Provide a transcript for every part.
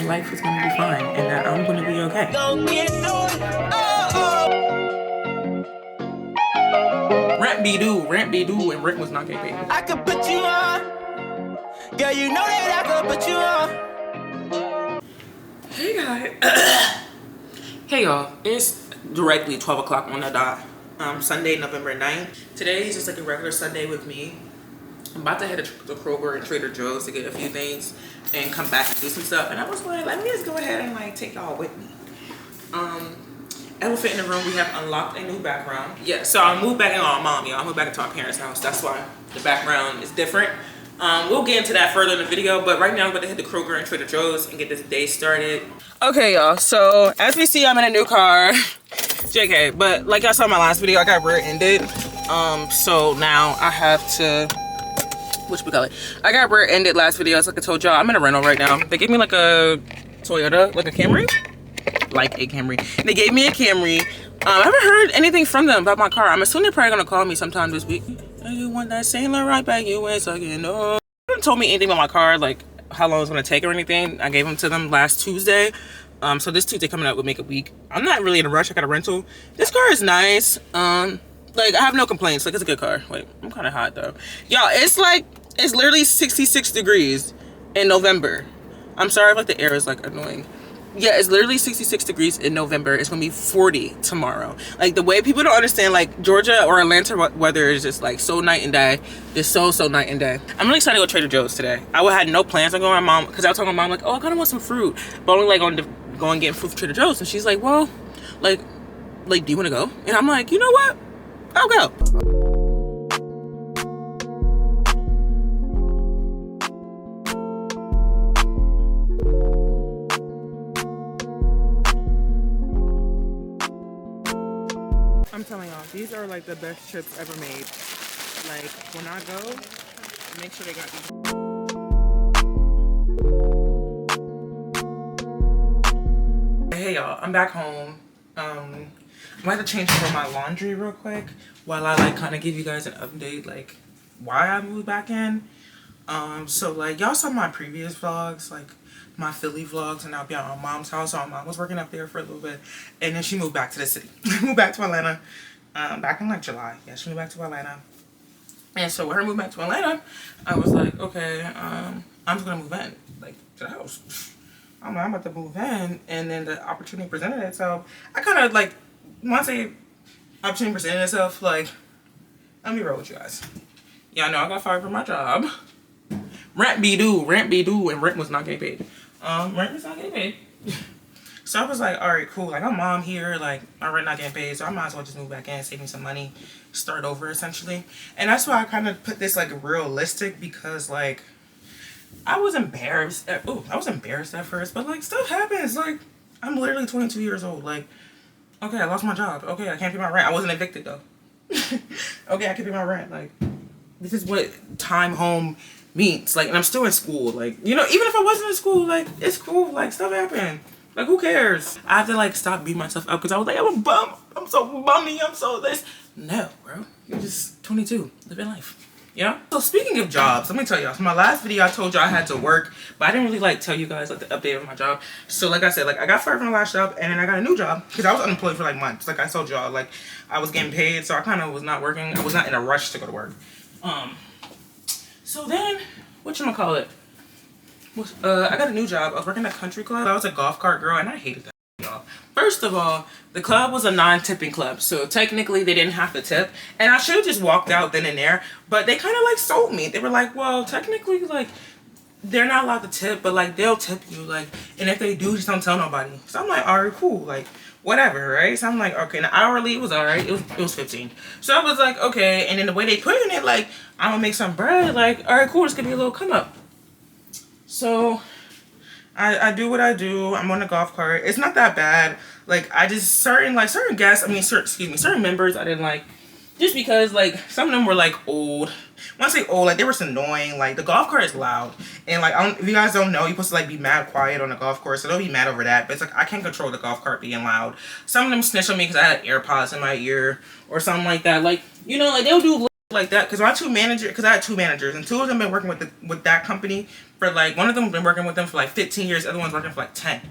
life is gonna be fine and that I'm gonna be okay. Rent be due, and rent was not getting paid. I could put you on. Girl, you know that I could put you on. Hey guys. Hey y'all, it's directly 12 o'clock on the dot. Sunday, November 9th. Today is just like a regular Sunday with me. I'm about to head to the Kroger and Trader Joe's to get a few things and come back and do some stuff. And I was like, let me just go ahead and like take y'all with me. Elephant in the room, we have unlocked a new background. Yeah, so I moved back in on mom, y'all. I moved back into our parents' house. That's why the background is different. We'll get into that further in the video, but right now I'm going to hit the Kroger and Trader Joe's and get this day started. Okay, y'all. So as we see, I'm in a new car. JK, but like I saw in my last video, I got rear-ended. So now I have to, I got rear-ended last video. As like I told y'all, I'm in a rental right now. They gave me like a Toyota, like a Camry. They gave me a Camry. I haven't heard anything from them about my car. I'm assuming they're probably gonna call me sometime this week. You want that sailor right back you in, so you know. They haven't told me anything about my car, like how long it's gonna take or anything. I gave them to them last Tuesday. So this Tuesday coming up would make a week. I'm not really in a rush. I got a rental. This car is nice. Like I have no complaints. Like it's a good car. Wait, I'm kind of hot though. Y'all, it's literally 66 degrees in November. I'm sorry if like the air is like annoying. Yeah, it's literally 66 degrees in November. It's gonna be 40 tomorrow. Like the way people don't understand, like Georgia or Atlanta weather is just like so night and day. It's so night and day. I'm really excited to go to Trader Joe's today. I had no plans on going with my mom because I was talking to my mom like, oh, I kind of want some fruit, but only like on going getting fruit from Trader Joe's, and she's like, well, like, do you want to go? And I'm like, you know what? I'll go. I'm telling y'all, these are like the best chips ever made. Like when I go, make sure they got these. Hey y'all, I'm back home. I'm gonna have to change over my laundry real quick while I like kind of give you guys an update like why I moved back in. So like y'all saw my previous vlogs, like my Philly vlogs, and I'll be at my mom's house. So my mom was working up there for a little bit, and then she moved back to the city. Moved back to Atlanta back in like July. Yeah, she moved back to Atlanta. And so with her moving back to Atlanta, I was like, okay, I'm just gonna move in like to the house. I'm about to move in, and then the opportunity presented itself. I kind of like, once the opportunity presented itself, like, let me roll with you guys. Y'all know I got fired from my job. Rent be due, and rent was not getting paid. Rent was not getting paid. So I was like, all right, cool. Like, I'm mom here, like, my rent not getting paid, so I might as well just move back in, save me some money, start over, essentially. And that's why I kind of put this, like, realistic, because, like, I was embarrassed at first, but, like, stuff happens. Like, I'm literally 22 years old. Like, okay, I lost my job. Okay, I can't pay my rent. I wasn't evicted, though. Okay, I can pay my rent. Like, this is what time home means. Like, and I'm still in school. Like, you know, even if I wasn't in school, like, it's cool. Like, stuff happened. Like, who cares? I have to, like, stop beating myself up because I was like, I'm a bum. I'm so bummy. I'm so this. No, bro. You're just 22. Living life. Yeah. So speaking of jobs, let me tell y'all. So my last video, I told y'all I had to work, but I didn't really like tell you guys like the update of my job. So like I said, like I got fired from my last job, and then I got a new job because I was unemployed for like months. Like I told y'all, like I was getting paid, so I kind of was not working. I was not in a rush to go to work. So then, whatchamacallit? I got a new job. I was working at a country club. I was a golf cart girl, and I hated that. First of all, the club was a non-tipping club, so technically they didn't have to tip, and I should have just walked out then and there, but they kind of like sold me. They were like, well, technically, like, they're not allowed to tip, but like they'll tip you, like, and if they do, just don't tell nobody. So I'm like, all right, cool, like, whatever, right? So I'm like, okay, now hourly, it was all right. It was 15. So I was like, okay, and then the way they put in it, like, I'm gonna make some bread, like, all right, cool, it's gonna be a little come up. So I do what I do. I'm on a golf cart. It's not that bad. Like, I just, certain guests, certain members I didn't like. Just because, like, some of them were, like, old. When I say old, like, they were just annoying. Like, the golf cart is loud. And, like, if you guys don't know, you're supposed to, like, be mad quiet on the golf course. So they'll be mad over that. But it's, like, I can't control the golf cart being loud. Some of them snitch on me because I had AirPods in my ear or something like that. Like, you know, like, they'll do like that. Because I had two managers, and two of them been working with that company for like, one of them been working with them for like 15 years, the other one's working for like 10.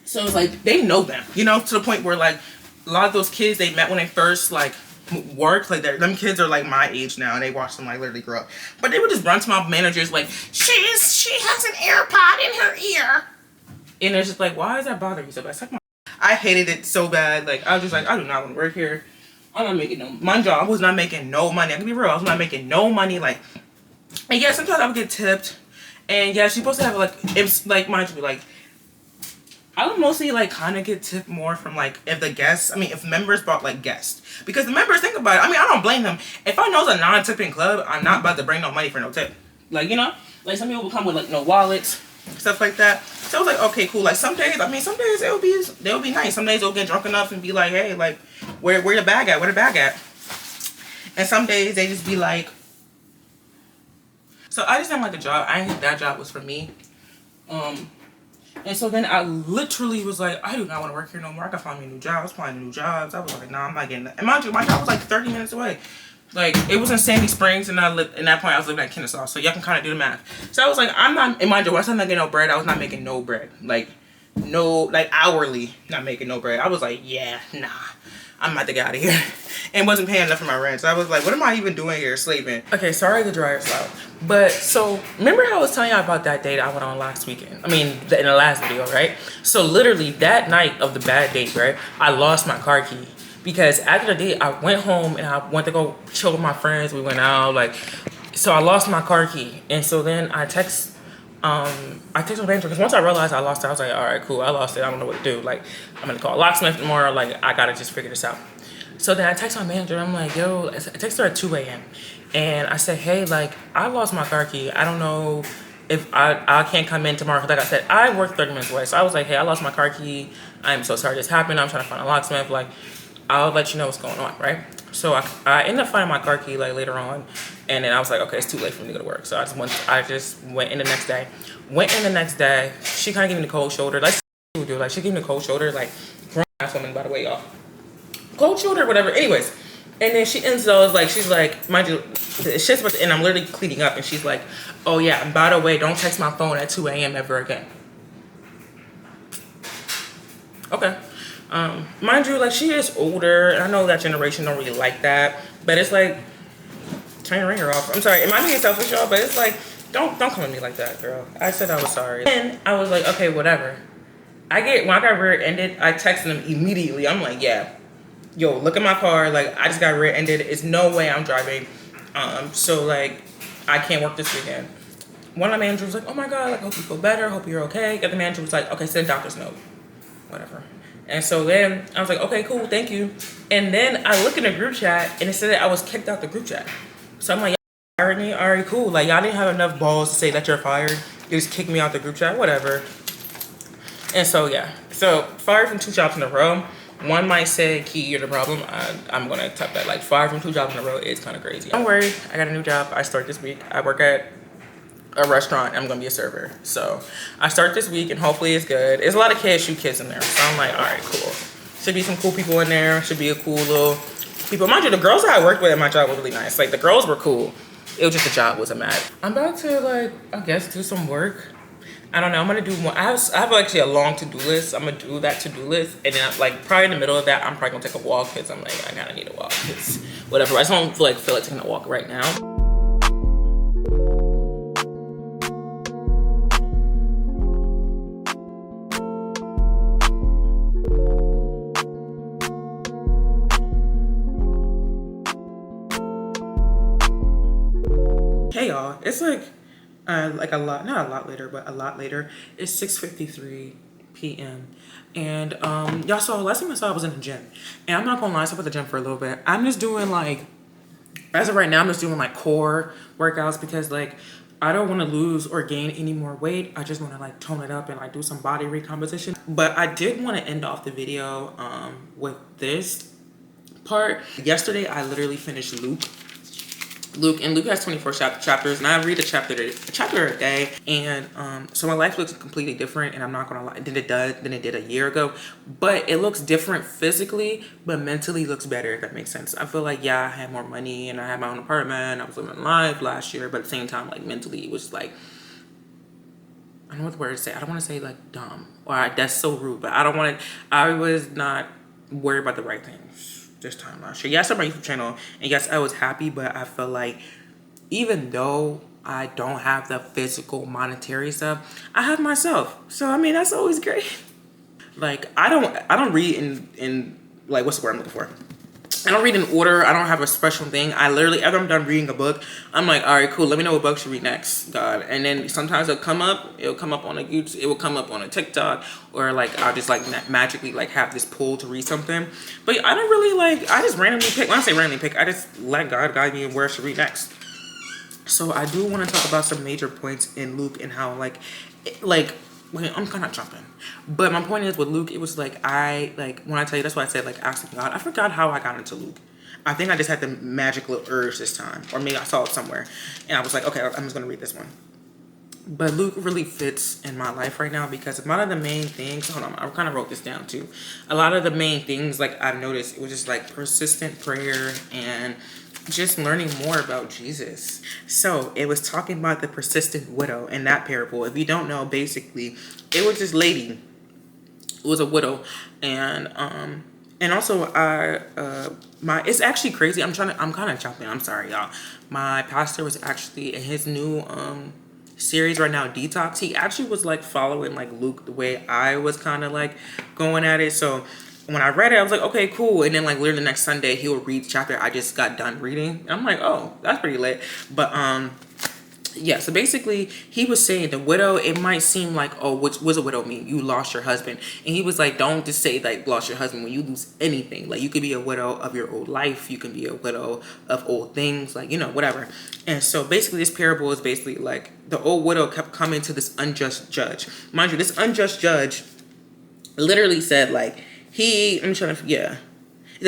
So it's like they know them, you know, to the point where like a lot of those kids they met when they first like worked, like them kids are like my age now and they watch them like literally grow up. But they would just run to my managers like, she has an AirPod in her ear. And it's just like, why is that bothering you so bad? It's like I hated it so bad. Like I was just like, I do not want to work here. I'm not making no, my job, I was not making no money. I can be real, I was not making no money. Like, and yeah, sometimes I would get tipped. And yeah, she's supposed to have like, it's like, mind you, like, I would mostly like kind of get tipped more from like if the guests, I mean if members brought like guests. Because the members, think about it, I mean I don't blame them. If I know it's a non-tipping club, I'm not about to bring no money for no tip. Like, you know, like some people will come with like no wallets, stuff like that. So I was like, okay, cool. Like some days, I mean some days they'll be nice. Some days they'll get drunk enough and be like, hey, like where the bag at? Where the bag at? And some days they just be like, so I just didn't like the job. I didn't think that job was for me. And so then I literally was like, I do not want to work here no more. I gotta find me a new job. I was finding new jobs. I was like, nah, I'm not getting that. And mind you, my job was like 30 minutes away. Like, it was in Sandy Springs, and in that point, I was living at Kennesaw. So y'all can kind of do the math. So I was like, I'm not, and mind you, once I'm not getting no bread, I was not making no bread. Like, no, like hourly, not making no bread. I was like, yeah, nah, I'm about to get out of here. And wasn't paying enough for my rent. So I was like, what am I even doing here, slaving? Okay, sorry the dryer's loud. But so remember how I was telling y'all about that date I went on last weekend? I mean, in the last video, right? So literally that night of the bad date, right? I lost my car key. Because after the date, I went home and I went to go chill with my friends. We went out, like, so I lost my car key. And so then I text my manager, because once I realized I lost it, I was like, all right, cool, I lost it. I don't know what to do. Like, I'm gonna call a locksmith tomorrow. Like, I gotta just figure this out. So then I text my manager. I'm like, yo, I text her at 2 a.m. And I said, hey, like, I lost my car key. I don't know if I can't come in tomorrow. Because like I said, I work 30 minutes away. So I was like, hey, I lost my car key. I'm so sorry this happened. I'm trying to find a locksmith. Like, I'll let you know what's going on, right? So I ended up finding my car key like later on. And then I was like, okay, it's too late for me to go to work. So I just went in the next day. She kind of gave me the cold shoulder. Like, she would do. Like, she gave me the cold shoulder. Like, grown ass woman, by the way, y'all. Cold shoulder, whatever. Anyways, and then she ends those, like, she's like, mind you, the shit's about to end. I'm literally cleaning up, and she's like, oh yeah, and by the way, don't text my phone at 2 a.m. ever again. Okay. Mind you, like, she is older, and I know that generation don't really like that, but it's like, turn your ringer off. I'm sorry, am I being selfish, y'all? But it's like, don't come at me like that, girl. I said I was sorry. And I was like, okay, whatever. When I got rear-ended, I texted him immediately. I'm like, yeah. Yo, look at my car. Like, I just got rear-ended. It's no way I'm driving. So, like, I can't work this weekend. One of the managers was like, oh my God, like, hope you feel better. Hope you're okay. The other manager was like, okay, send doctor's note. Whatever. And so then I was like, okay, cool, thank you. And then I look in the group chat and it said that I was kicked out the group chat. So I'm like, y'all fired me? All right, cool. Like, y'all didn't have enough balls to say that you're fired. You just kicked me out the group chat, whatever. And so, yeah. So, fired from 2 jobs in a row. One might say, Key, you're the problem. I'm going to type that. Like, 5 from 2 jobs in a row is kind of crazy. Don't worry. I got a new job. I start this week. I work at a restaurant. I'm going to be a server. So, I start this week, and hopefully it's good. There's a lot of KSU kids in there. So, I'm like, all right, cool. Should be some cool people in there. Should be a cool little people. Mind you, the girls that I worked with at my job were really nice. Like, the girls were cool. It was just the job wasn't mad. I'm about to, like, I guess, do some work. I don't know, I'm gonna do more. I have actually a long to-do list. I'm gonna do that to-do list. And then, like, probably in the middle of that, I'm probably gonna take a walk because I'm like, I kinda need a walk. Because whatever. I just don't feel like taking a walk right now. Hey, y'all. It's like a lot, not a lot later, but a lot later. It's 6:53 p.m. And y'all saw, last time I saw I was in the gym. And I'm not gonna lie, I was at the gym for a little bit. I'm just doing like, as of right now, I'm just doing like core workouts because like, I don't want to lose or gain any more weight. I just want to like tone it up and like do some body recomposition. But I did want to end off the video with this part. Yesterday, I literally finished Luke, and Luke has 24 chapters, and I read a chapter a day, and so my life looks completely different, and I'm not gonna lie, than it did a year ago, but it looks different physically, but mentally looks better, if that makes sense. I feel like, yeah, I had more money, and I had my own apartment, I was living life last year, but at the same time, like, mentally, it was like, don't know what the word to say. I don't want to say like dumb or that's so rude, but I was not worried about the right things this time last year. Yes, I'm on my YouTube channel, and yes, I was happy, but I felt like even though I don't have the physical monetary stuff, I have myself. So I mean, that's always great. Like I don't read in like, what's the word I'm looking for? I don't read in order. I don't have a special thing. I literally, after I'm done reading a book, I'm like, all right, cool. Let me know what book to read next, God. And then sometimes it'll come up on a YouTube, it will come up on a TikTok, or like I'll just like magically like have this pull to read something. But I don't really like, I just randomly pick. When I say randomly pick, I just let God guide me where I should read next. So I do want to talk about some major points in Luke and how wait, I'm kind of jumping. But my point is with Luke, it was like, when I tell you, that's why I said like asking God. I forgot how I got into Luke. I think I just had the magic little urge this time. Or maybe I saw it somewhere. And I was like, okay, I'm just going to read this one. But Luke really fits in my life right now because a lot of the main things, hold on, I kind of wrote this down too. A lot of the main things, like I've noticed, it was just like persistent prayer and just learning more about Jesus. So it was talking about the persistent widow in that parable. If you don't know, basically, it was this lady who was a widow, and also it's actually crazy. I'm kind of jumping. I'm sorry, y'all. My pastor was actually in his new series right now, Detox. He actually was like following like Luke the way I was kind of like going at it. So when I read it, I was like, okay, cool. And then like literally the next Sunday, he would read the chapter I just got done reading. And I'm like, oh, that's pretty lit. But yeah, so basically he was saying the widow, it might seem like, oh, what does a widow mean? You lost your husband. And he was like, don't just say like lost your husband when you lose anything. Like you could be a widow of your old life. You can be a widow of old things, like, you know, whatever. And so basically this parable is basically like the old widow kept coming to this unjust judge. Mind you, this unjust judge literally said like, the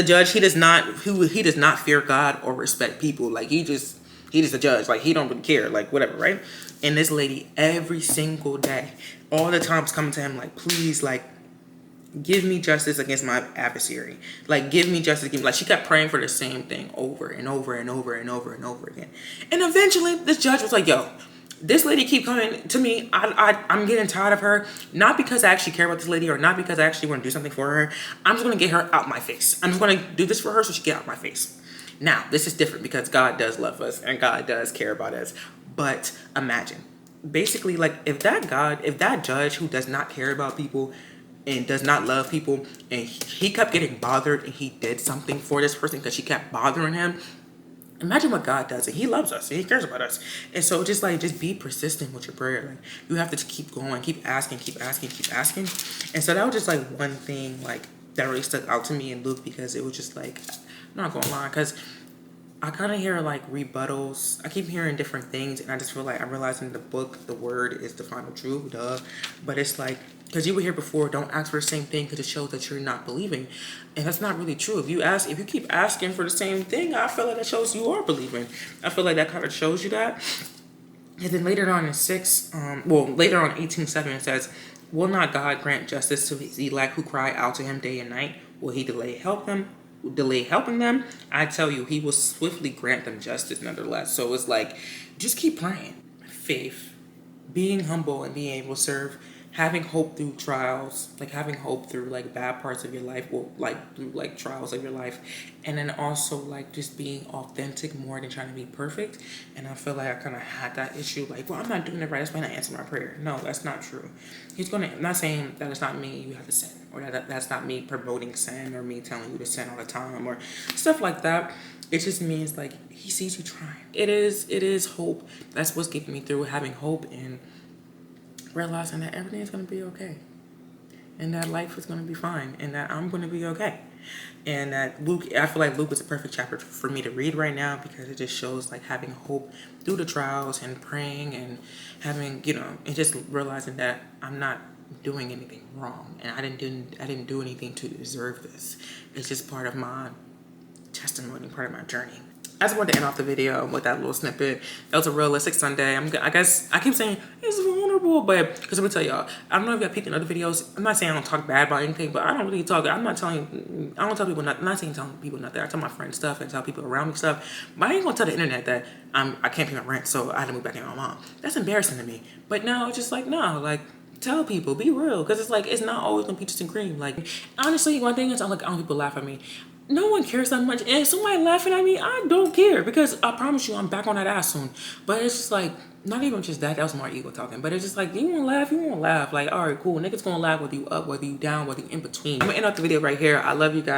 judge, he does not fear God or respect people. Like he just a judge. Like he don't really care, like whatever, right? And this lady every single day, all the time was coming to him like, please, like, give me justice against my adversary. Like, give me justice. Like she kept praying for the same thing over and over and over and over and over again. And eventually this judge was like, yo, this lady keep coming to me. I'm getting tired of her. Not because I actually care about this lady or not because I actually want to do something for her. I'm just going to get her out my face. I'm just going to do this for her so she get out my face. Now, this is different because God does love us and God does care about us. But imagine, basically, like if that judge who does not care about people and does not love people, and he kept getting bothered and he did something for this person because she kept bothering him. Imagine what God does. And he loves us. And he cares about us. And so just be persistent with your prayer. Like you have to keep going, keep asking. And so that was just like one thing like that really stuck out to me in Luke because it was just like, I'm not gonna lie, because I kind of hear like rebuttals. I keep hearing different things, and I just feel like I'm realizing the book, the word is the final truth, duh. But it's like, because you were here before, don't ask for the same thing because it shows that you're not believing. And that's not really true. If you keep asking for the same thing, I feel like that shows you are believing. I feel like that kind of shows you that. And then later on in 18:7, it says, will not God grant justice to his elect who cry out to him day and night? Will he delay helping them? I tell you, he will swiftly grant them justice nonetheless. So it's like, just keep praying. Faith, being humble and being able to serve, having hope through trials, like having hope through like bad parts of your life, or like through like trials of your life, and then also like just being authentic more than trying to be perfect. And I feel like I kind of had that issue, like, well, I'm not doing it right, that's why I answer my prayer. No, that's not true. I'm not saying that it's not me you have to sin, or that's not me promoting sin or me telling you to sin all the time or stuff like that. It just means like he sees you trying. It is hope. That's what's getting me through, having hope and realizing that everything is going to be okay, and that life is going to be fine, and that I'm going to be okay. And that I feel like Luke is a perfect chapter for me to read right now because it just shows like having hope through the trials and praying and having, and just realizing that I'm not doing anything wrong and I didn't do anything to deserve this. It's just part of my testimony, part of my journey. I just wanted to end off the video with that little snippet. That was a realistic Sunday. I guess I keep saying it's vulnerable. horrible. But because I'm gonna tell y'all, I don't know if y'all peeked in other videos. I'm not saying I don't talk bad about anything, but I don't really talk. I don't tell people nothing. I'm not saying telling people nothing. I tell my friends stuff and tell people around me stuff. But I ain't gonna tell the internet that I can't pay my rent, so I had to move back in with my mom. That's embarrassing to me. But now it's just like, no, like, tell people, be real, because it's like, it's not always gonna peaches and cream. Like, honestly, one thing is, I'm like, I don't people laugh at me. No one cares that much, and if somebody laughing at me, I don't care, because I promise you, I'm back on that ass soon. But it's just like, not even just that was more ego talking, but it's just like, you want to laugh, like, all right, cool, niggas gonna laugh whether you up, whether you down, whether you in between. I'm gonna end up the video right here. I love you guys.